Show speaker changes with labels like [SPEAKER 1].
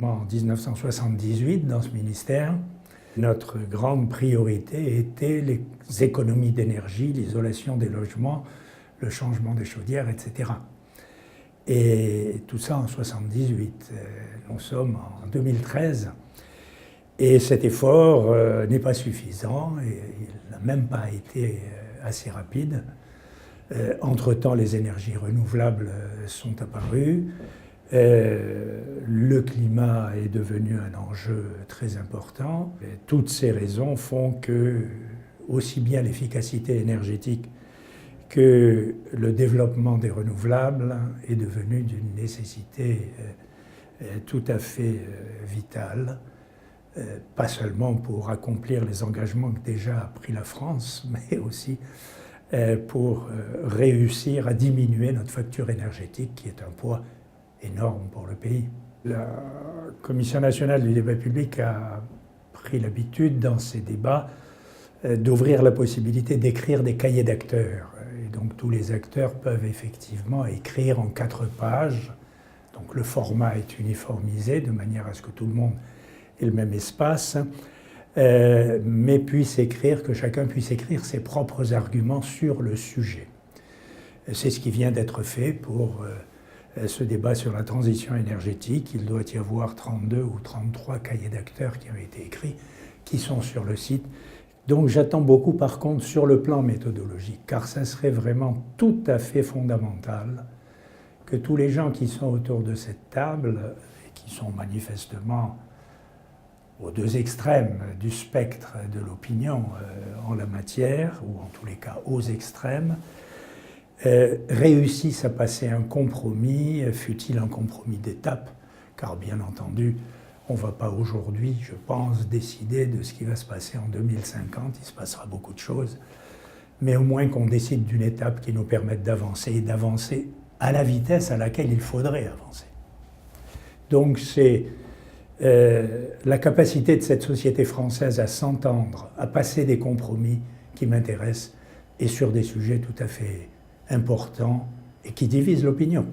[SPEAKER 1] En 1978, dans ce ministère, notre grande priorité était les économies d'énergie, l'isolation des logements, le changement des chaudières, etc. Et tout ça en 1978. Nous sommes en 2013 et cet effort n'est pas suffisant et il n'a même pas été assez rapide. Entre-temps, les énergies renouvelables sont apparues. Le climat est devenu un enjeu très important. Et toutes ces raisons font que aussi bien l'efficacité énergétique que le développement des renouvelables est devenu d'une nécessité tout à fait vitale, pas seulement pour accomplir les engagements que déjà a pris la France, mais aussi pour réussir à diminuer notre facture énergétique qui est un poids énorme pour le pays. La Commission nationale du débat public a pris l'habitude dans ces débats d'ouvrir la possibilité d'écrire des cahiers d'acteurs. Et donc tous les acteurs peuvent effectivement écrire en 4 pages. Donc le format est uniformisé de manière à ce que tout le monde ait le même espace, mais que chacun puisse écrire ses propres arguments sur le sujet. C'est ce qui vient d'être fait pour ce débat sur la transition énergétique. Il doit y avoir 32 ou 33 cahiers d'acteurs qui ont été écrits, qui sont sur le site. Donc j'attends beaucoup par contre sur le plan méthodologique, car ça serait vraiment tout à fait fondamental que tous les gens qui sont autour de cette table, et qui sont manifestement aux 2 extrêmes du spectre de l'opinion en la matière, ou en tous les cas aux extrêmes, réussissent à passer un compromis, fût-il un compromis d'étape, car bien entendu, on ne va pas aujourd'hui, je pense, décider de ce qui va se passer en 2050, il se passera beaucoup de choses, mais au moins qu'on décide d'une étape qui nous permette d'avancer, et d'avancer à la vitesse à laquelle il faudrait avancer. Donc c'est la capacité de cette société française à s'entendre, à passer des compromis qui m'intéressent, et sur des sujets tout à fait importants et qui divisent l'opinion.